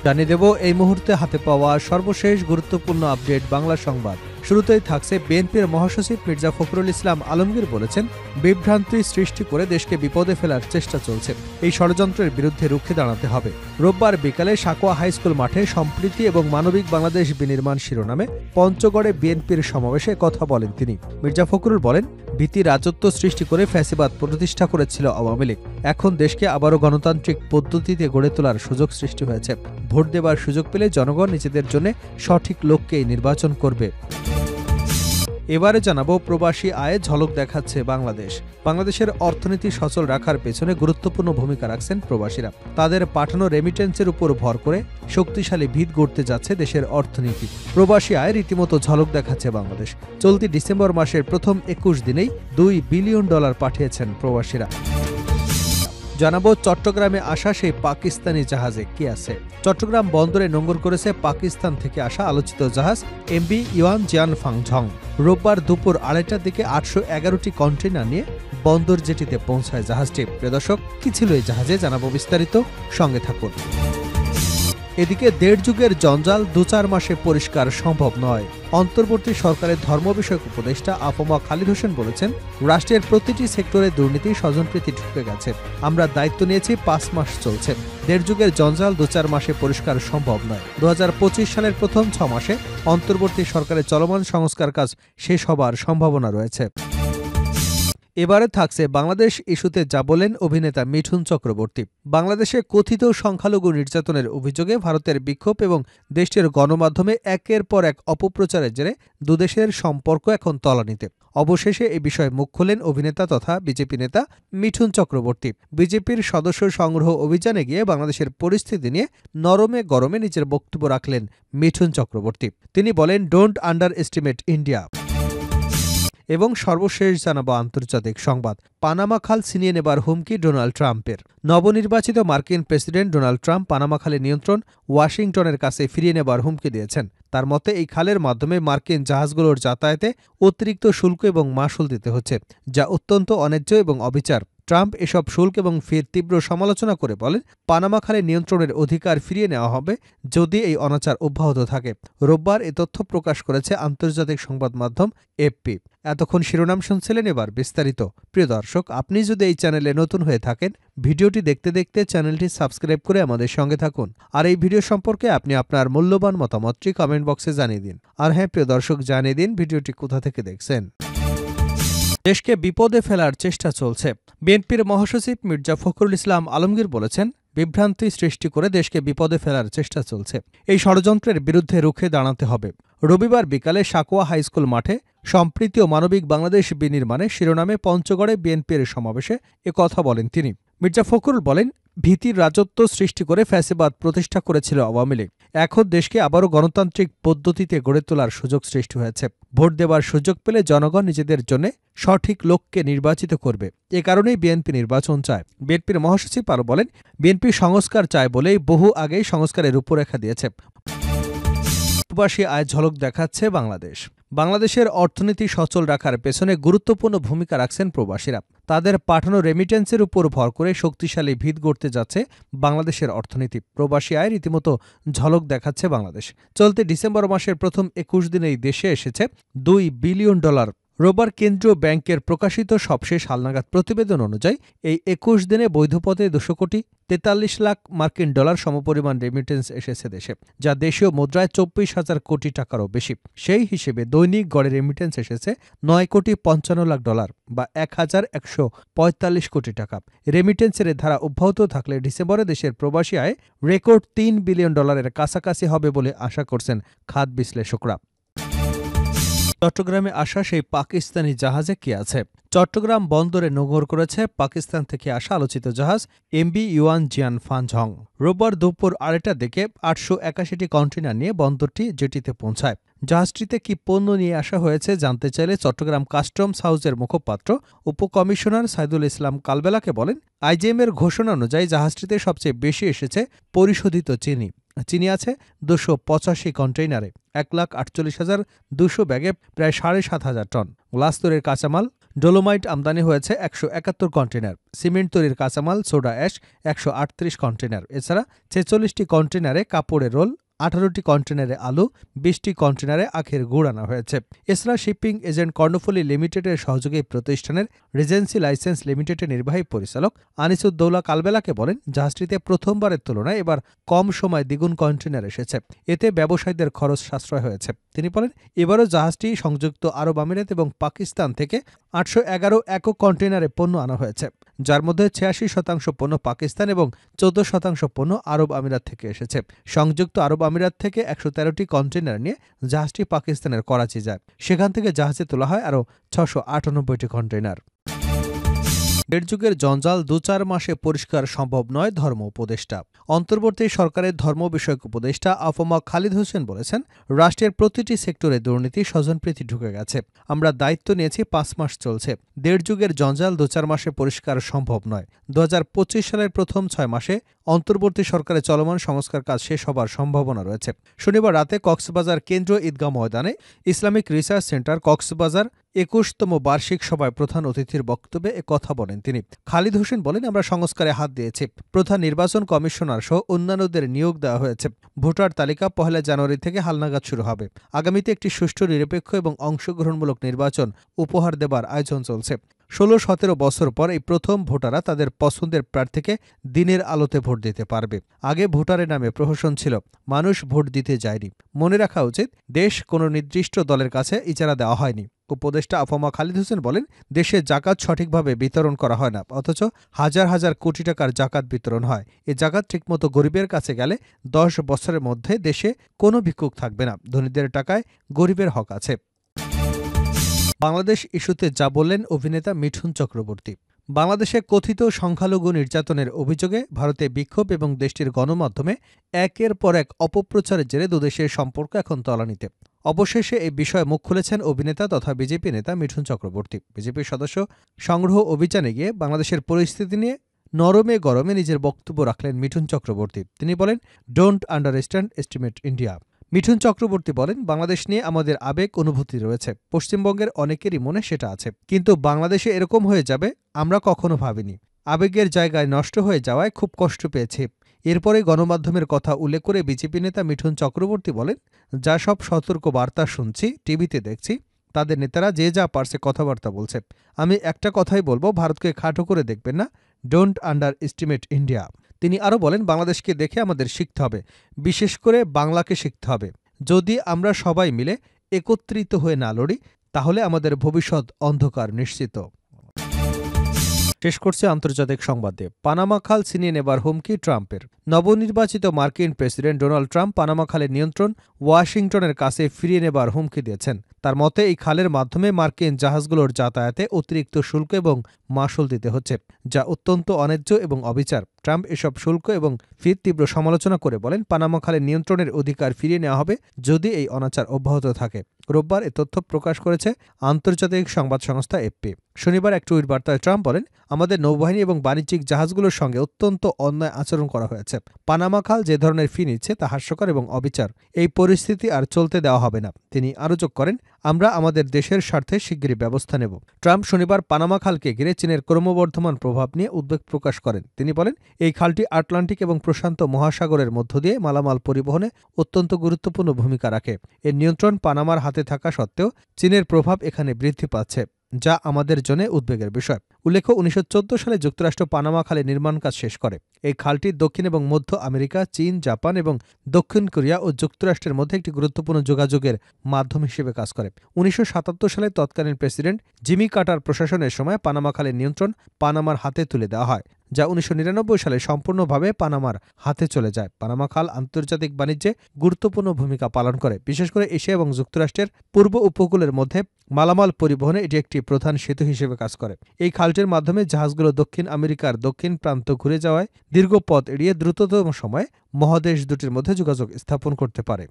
জানিয়ে দেব এই মুহূর্তে হাতে পাওয়া সর্বশেষ গুরুত্বপূর্ণ আপডেট বাংলা সংবাদ। শুরুতেই থাকছে বিএনপির মহাসচিব মির্জা ফখরুল ইসলাম আলমগীর বলেছেন, বিভ্রান্তি সৃষ্টি করে দেশকে বিপদে ফেলার চেষ্টা চলছে। এই ষড়যন্ত্রের বিরুদ্ধে রুখে দাঁড়াতে হবে। রোববার বিকালে সাকোয়া হাইস্কুল মাঠে সম্প্রীতি এবং মানবিক বাংলাদেশ বিনির্মাণ শিরোনামে পঞ্চগড়ে বিএনপির সমাবেশে কথা বলেন তিনি। মির্জা ফখরুল বলেন, ভীতি রাজত্ব সৃষ্টি করে ফ্যাসিবাদ প্রতিষ্ঠা করেছিল আওয়ামী লীগ। এখন দেশকে আবারও গণতান্ত্রিক পদ্ধতিতে গড়ে তোলার সুযোগ সৃষ্টি হয়েছে। ভোট দেবার সুযোগ পেলে জনগণ নিজেদের জন্য সঠিক লোককেই নির্বাচন করবে। এবারে জানাবো প্রবাসী আয়ে ঝলক দেখাচ্ছে বাংলাদেশ। বাংলাদেশের অর্থনীতি সচল রাখার পেছনে গুরুত্বপূর্ণ ভূমিকা রাখছেন প্রবাসীরা। তাদের পাঠানো রেমিটেন্সের উপর ভর করে শক্তিশালী ভিত গড়তে যাচ্ছে দেশের অর্থনীতি। প্রবাসী আয় রীতিমতো ঝলক দেখাচ্ছে বাংলাদেশ। চলতি ডিসেম্বর মাসের প্রথম 21 দিনেই $2 বিলিয়ন পাঠিয়েছেন প্রবাসীরা। জানাবো চট্টগ্রামে আসা সেই পাকিস্তানি জাহাজে কি আছে। চট্টগ্রাম বন্দরে নোঙর করেছে পাকিস্তান থেকে আসা আলোচিত জাহাজ MV ইউয়ান জিয়ান ফাংঝং। রোববার দুপুর 2টার দিকে 811টি কন্টেইনার নিয়ে বন্দর জেটিতে পৌঁছায় জাহাজটি। প্রিয় দর্শক, কি ছিল এই জাহাজে জানাবো বিস্তারিত, সঙ্গে থাকুন। এদিকে 1.5 যুগের জঞ্জাল 2-4 মাসে পরিষ্কার সম্ভব নয়। অন্তর্বর্তী সরকারের ধর্ম বিষয়ক উপদেষ্টা আফমা খালিদ হোসেন বলেছেন, রাষ্ট্রের প্রতিটি সেক্টরে দুর্নীতি স্বজনপ্রীতি ঢুকে গেছে। আমরা দায়িত্ব নিয়েছি, 5 মাস চলছে। 1.5 যুগের জঞ্জাল 2-4 মাসে পরিষ্কার সম্ভব নয়। 2025 সালের প্রথম 6 মাসে অন্তর্বর্তী সরকারের চলমান সংস্কার কাজ শেষ হবার সম্ভাবনা রয়েছে। এবারে থাকছে বাংলাদেশ ইস্যুতে যা বলেন অভিনেতা মিঠুন চক্রবর্তী। বাংলাদেশে কথিত সংখ্যালঘু নির্যাতনের অভিযোগে ভারতের বিক্ষোভ এবং দেশটির গণমাধ্যমে একের পর এক অপপ্রচারের জেরে দুদেশের সম্পর্ক এখন তলানিতে। অবশেষে এ বিষয়ে মুখ খোলেন অভিনেতা তথা বিজেপি নেতা মিঠুন চক্রবর্তী। বিজেপির সদস্য সংগ্রহ অভিযানে গিয়ে বাংলাদেশের পরিস্থিতি নিয়ে নরমে গরমে নিজের বক্তব্য রাখলেন মিঠুন চক্রবর্তী। তিনি বলেন, ডোন্ট আন্ডার এস্টিমেট ইন্ডিয়া। এবং সর্বশেষ জানাবো আন্তর্জাতিক সংবাদ। পানামা খাল ছিনিয়ে নেবার হুমকি ডোনাল্ড ট্রাম্পের। নবনির্বাচিত মার্কিন প্রেসিডেন্ট ডোনাল্ড ট্রাম্প পানামা খালের নিয়ন্ত্রণ ওয়াশিংটনের কাছে ফিরিয়ে নেবার হুমকি দিয়েছেন। তার মতে এই খালের মাধ্যমে মার্কিন জাহাজগুলোর যাতায়াতে অতিরিক্ত শুল্ক এবং মাশুল দিতে হচ্ছে, যা অত্যন্ত অন্যায্য এবং অবিচার। ট্রাম্প এসব শুল্ক এবং ফির তীব্র সমালোচনা করে বলেন, পানামা খালের নিয়ন্ত্রণের অধিকার ফিরিয়ে নেওয়া হবে যদি এই অনাচার অব্যাহত থাকে। রোববার এ তথ্য প্রকাশ করেছে আন্তর্জাতিক সংবাদ মাধ্যম এফপি। এতক্ষণ শিরোনাম শুনছিলেন, এবার বিস্তারিত। প্রিয় দর্শক, আপনি যদি এই চ্যানেলে নতুন হয়ে থাকেন, ভিডিওটি দেখতে দেখতে চ্যানেলটি সাবস্ক্রাইব করে আমাদের সঙ্গে থাকুন। আর এই ভিডিও সম্পর্কে আপনি আপনার মূল্যবান মতামতটি কমেন্ট বক্সে জানিয়ে দিন। আর হ্যাঁ প্রিয় দর্শক, জানিয়ে দিন ভিডিওটি কোথা থেকে দেখছেন। দেশকে বিপদে ফেলার চেষ্টা চলছে। বিএনপির মহাসচিব মির্জা ফখরুল ইসলাম আলমগীর বলেছেন, বিভ্রান্তি সৃষ্টি করে দেশকে বিপদে ফেলার চেষ্টা চলছে। এই ষড়যন্ত্রের বিরুদ্ধে রুখে দাঁড়াতে হবে। রবিবার বিকালে সাকোয়া হাইস্কুল মাঠে সম্প্রীতি ও মানবিক বাংলাদেশ বিনির্মাণে শিরোনামে পঞ্চগড়ে বিএনপির সমাবেশে কথা বলেন তিনি। মির্জা ফখরুল বলেন, ভীতির রাজত্ব সৃষ্টি করে ফ্যাসিবাদ প্রতিষ্ঠা করেছিল আওয়ামী লীগ। এখন দেশকে আবারও গণতান্ত্রিক পদ্ধতিতে গড়ে তোলার সুযোগ সৃষ্টি হয়েছে। ভোট দেবার সুযোগ পেলে জনগণ নিজেদের জন্য সঠিক লোককে নির্বাচিত করবে। এ কারণেই বিএনপি নির্বাচন চায়। বিএনপির মহাসচিব আরও বলেন, বিএনপি সংস্কার চায় বলেই বহু আগেই সংস্কারের রূপরেখা দিয়েছে। প্রবাসী আয় ঝলক দেখাচ্ছে বাংলাদেশ। বাংলাদেশের অর্থনীতি সচল রাখার পেছনে গুরুত্বপূর্ণ ভূমিকা রাখছেন প্রবাসীরা। তাদের পাঠানো রেমিটেন্সের উপর ভর করে শক্তিশালী ভিত গড়তে যাচ্ছে বাংলাদেশের অর্থনীতি। প্রবাসী আয় রীতিমতো ঝলক দেখাচ্ছে বাংলাদেশ। চলতি ডিসেম্বর মাসের প্রথম 21 দিনেই দেশে এসেছে $2 বিলিয়ন। রোববার কেন্দ্রীয় ব্যাংকের প্রকাশিত সবশেষ হালনাগাদ প্রতিবেদন অনুযায়ী এই 21 দিনে বৈধ পথে 200 কোটি 43 লাখ মার্কিন ডলার সমপরিমাণ রেমিটেন্স এসেছে দেশে, যা দেশীয় মুদ্রায় 24,000 কোটি টাকারও বেশি। সেই হিসেবে দৈনিক গড়ে রেমিটেন্স এসেছে $9 কোটি 55 লাখ বা 1,145 কোটি টাকা। রেমিটেন্সের ধারা অব্যাহত থাকলে ডিসেম্বরে দেশের প্রবাসী আয় রেকর্ড $3 বিলিয়ন কাছাকাছি হবে বলে আশা করছেন খাত বিশ্লেষকরা। চট্টগ্রামে আসা সেই পাকিস্তানি জাহাজে কি আছে। চট্টগ্রাম বন্দরে নোঙর করেছে পাকিস্তান থেকে আসা আলোচিত জাহাজ MV ইউয়ান জিয়ান ফাংঝং। রোববার দুপুর 2টার দিকে 881টি কন্টেইনার নিয়ে বন্দরটি জেটিতে পৌঁছায়। জাহাজটিতে কি পণ্য নিয়ে আসা হয়েছে জানতে চাইলে চট্টগ্রাম কাস্টমস হাউসের মুখপাত্র উপকমিশনার সাইদুল ইসলাম কালবেলাকে বলেন, আইজিএমের ঘোষণা অনুযায়ী জাহাজটিতে সবচেয়ে বেশি এসেছে পরিশোধিত চিনি। চিনি আছে 285 কন্টেইনারে, 1,48,200 ব্যাগে প্রায় 7,500 টন। গ্লাস তৈরির কাঁচামাল ডোলোমাইট আমদানি হয়েছে ১৭১ কন্টেনার, সিমেন্ট তৈরির কাঁচামাল সোডা অ্যাশ ১৩৮ কন্টেনার, এছাড়া ৪৬টি কন্টেনারে কাপড়ের রোল, ১৮টি কন্টেনারে আলু, ২০টি কন্টেনারে আখের গুড় আনা হয়েছে। এছাড়া শিপিং এজেন্ট কর্ণফুলী লিমিটেডের সহযোগী প্রতিষ্ঠানের রিজেন্সি লাইসেন্স লিমিটেডের নির্বাহী পরিচালক আনিসুদ্দৌলা কালবেলাকে বলেন, জাহাজটিতে প্রথমবারের তুলনায় এবার কম সময় দ্বিগুণ কন্টেনার এসেছে, এতে ব্যবসায়ীদের খরচ সাশ্রয় হয়েছে। তিনি বলেন, এবারও জাহাজটি সংযুক্ত আরব আমিরাত এবং পাকিস্তান থেকে ৮১১ একক কন্টেনারে পণ্য আনা হয়েছে, যার মধ্যে ৮৬% পণ্য পাকিস্তান এবং ১৪% পণ্য আরব আমিরাত থেকে এসেছে। সংযুক্ত আরব আমিরাত থেকে ১১৩টি কন্টেনার নিয়ে জাহাজটি পাকিস্তানের করাচি যায়, সেখান থেকে জাহাজে তোলা হয় আরও ৬৯৮টি কন্টেনার। দেড় যুগের জঞ্জাল ২-৪ মাসে পরিষ্কার সম্ভব নয়, ধর্ম উপদেষ্টা। অন্তর্বর্তী সরকারের ধর্ম বিষয়ক উপদেষ্টা আফমা খালিদ হোসেন বলেছেন, রাষ্ট্রের প্রতিটি সেক্টরে দুর্নীতি, স্বজনপ্রীতি ঢুকে গেছে। আমরা দায়িত্ব নিয়েছি, ৫ মাস চলছে। দেড় যুগের জঞ্জাল ২-৪ মাসে পরিষ্কার সম্ভব নয়। ২০২৫ সালের প্রথম ৬ মাসে অন্তর্বর্তী সরকারের চলমান সংস্কার কাজ শেষ হবার সম্ভাবনা রয়েছে। শনিবার রাতে কক্সবাজার কেন্দ্রীয় ঈদগাহ ময়দানে ইসলামিক রিসার্চ সেন্টার কক্সবাজার ২১তম বার্ষিক সভায় প্রধান অতিথির বক্তব্যে কথা বলেন তিনি। খালিদ হোসেন বলেন, আমরা সংস্কারে হাত দিয়েছি। প্রধান নির্বাচন কমিশনার সহ অন্যান্যদের নিয়োগ দেওয়া হয়েছে। ভোটার তালিকা ১ জানুয়ারি থেকে হালনাগাদ শুরু হবে। আগামীতে একটি সুষ্ঠু, নিরপেক্ষ এবং অংশগ্রহণমূলক নির্বাচন উপহার দেবার আয়োজন চলছে। ১৬-১৭ বছর পর এই প্রথম ভোটাররা তাদের পছন্দের প্রার্থীকে দিনের আলোতে ভোট দিতে পারবে। আগে ভোটারের নামে প্রহসন ছিল, মানুষ ভোট দিতে যায়নি। মনে রাখা উচিত, দেশ কোনো নির্দিষ্ট দলের কাছে ইজারা দেওয়া হয়নি। উপদেষ্টা আফমা খালিদ হোসেন বলেন, দেশে জাকাত সঠিকভাবে বিতরণ করা হয় না, অথচ হাজার হাজার কোটি টাকার জাকাত বিতরণ হয়। এ জাকাত ঠিকমতো গরিবের কাছে গেলে ১০ বছরের মধ্যে দেশে কোনো ভিক্ষুক থাকবে না। ধনীদের টাকায় গরিবের হক আছে। বাংলাদেশ ইস্যুতে যা বললেন অভিনেতা মিঠুন চক্রবর্তী। বাংলাদেশে কথিত সংখ্যালঘু নির্যাতনের অভিযোগে ভারতে বিক্ষোভ এবং দেশটির গণমাধ্যমে একের পর এক অপপ্রচারের জেরে দুদেশের সম্পর্ক এখন তলানিতে। অবশেষে এই বিষয়ে মুখ খুলেছেন অভিনেতা তথা বিজেপি নেতা মিঠুন চক্রবর্তী। বিজেপির সদস্য সংগ্রহ অভিযানে গিয়ে বাংলাদেশের পরিস্থিতি নিয়ে নরমে গরমে নিজের বক্তব্য রাখলেন মিঠুন চক্রবর্তী। তিনি বলেন, don't estimate India. Mithun Chakraborty বলেন, বাংলাদেশ নিয়ে আমাদের আবেগ, অনুভূতি রয়েছে। পশ্চিমবঙ্গের অনেকেরই মনে সেটা আছে, কিন্তু বাংলাদেশে এরকম হয়ে যাবে আমরা কখনো ভাবিনি। আবেগের জায়গায় নষ্ট হয়ে যাওয়ায় খুব কষ্ট পেয়েছি। এরপরে গণমাধ্যমের কথা উল্লেখ করে বিজেপি নেতা মিঠুন চক্রবর্তী বলেন, যা সব সতর্ক বার্তা শুনছি, টিভিতে দেখছি, তাদের নেতারা যে যা পারছে কথাবার্তা বলছে। আমি একটা কথাই বলবো, ভারতকে খাটো করে দেখবেন না, ডোন্ট এস্টিমেট ইন্ডিয়া। তিনি আরও বলেন, বাংলাদেশকে দেখে আমাদের শিখতে হবে, বিশেষ করে বাংলাকে শিখতে হবে। যদি আমরা সবাই মিলে একত্রিত হয়ে না লড়ি, তাহলে আমাদের ভবিষ্যৎ অন্ধকার নিশ্চিত। শেষ করছে আন্তর্জাতিক সংবাদ দিয়ে। পানামা খাল ছিনিয়ে নেবার হুমকি ট্রাম্পের। নবনির্বাচিত মার্কিন প্রেসিডেন্ট ডোনাল্ড ট্রাম্প পানামা খালের নিয়ন্ত্রণ ওয়াশিংটনের কাছে ফিরিয়ে নেবার হুমকি দিয়েছেন। তার মতে, এই খালের মাধ্যমে মার্কিন জাহাজগুলোর যাতায়াতে অতিরিক্ত শুল্ক এবং মাশুল দিতে হচ্ছে, যা অত্যন্ত অন্যায্য এবং অবিচার। ট্রাম্প এসব শুল্ক এবং ফির তীব্র সমালোচনা করে বলেন, পানামা খালের নিয়ন্ত্রণের অধিকার ফিরিয়ে নেওয়া হবে যদি এই অনাচার অব্যাহত থাকে। রোববার এ তথ্য প্রকাশ করেছে আন্তর্জাতিক সংবাদ সংস্থা এফপি। শনিবার এক টুইট বার্তায় ট্রাম্প বলেন, আমাদের নৌবাহিনী এবং বাণিজ্যিক জাহাজগুলোর সঙ্গে অত্যন্ত অন্যায় আচরণ করা হয়েছে। পানামা খাল যে ধরনের ফি নিচ্ছে তা হাস্যকর এবং অবিচার। এই পরিস্থিতি আর চলতে দেওয়া হবে না। তিনি আরও যোগ করেন, আমরা আমাদের দেশের স্বার্থে শিগগিরই ব্যবস্থা নেব। ট্রাম্প শনিবার পানামা খালকে ঘিরে চীনের ক্রমবর্ধমান প্রভাব নিয়ে উদ্বেগ প্রকাশ করেন। তিনি বলেন, এই খালটি আটলান্টিক এবং প্রশান্ত মহাসাগরের মধ্য দিয়ে মালামাল পরিবহনে অত্যন্ত গুরুত্বপূর্ণ ভূমিকা রাখে। এর নিয়ন্ত্রণ পানামার হাতে থাকা সত্ত্বেও চীনের প্রভাব এখানে বৃদ্ধি পাচ্ছে, যা আমাদের জন্য উদ্বেগের বিষয়। উল্লেখ্য, ১৯১৪ সালে যুক্তরাষ্ট্র পানামা খালে নির্মাণ কাজ শেষ করে। এই খালটি দক্ষিণ এবং মধ্য আমেরিকা, চীন, জাপান এবং দক্ষিণ কোরিয়া ও যুক্তরাষ্ট্রের মধ্যে একটি গুরুত্বপূর্ণ যোগাযোগের মাধ্যম হিসেবে কাজ করে। ১৯৭৭ সালে তৎকালীন প্রেসিডেন্ট জিমি কার্টার প্রশাসনের সময় পানামা খালের নিয়ন্ত্রণ পানামার হাতে তুলে দেওয়া হয়, যা ১৯৯৯ সালে সম্পূর্ণভাবে পানামার হাতে চলে যায়। পানামা খাল আন্তর্জাতিক বাণিজ্যে গুরুত্বপূর্ণ ভূমিকা পালন করে, বিশেষ করে এশিয়া এবং যুক্তরাষ্ট্রের পূর্ব উপকূলের মধ্যে মালামাল পরিবহনে এটি একটি প্রধান সেতু হিসেবে কাজ করে। এই খালটির মাধ্যমে জাহাজগুলো দক্ষিণ আমেরিকার দক্ষিণ প্রান্ত ঘুরে যাওয়ায় দীর্ঘ পথ এড়িয়ে দ্রুততম সময়ে মহাদেশ দুটির মধ্যে যোগাযোগ স্থাপন করতে পারে।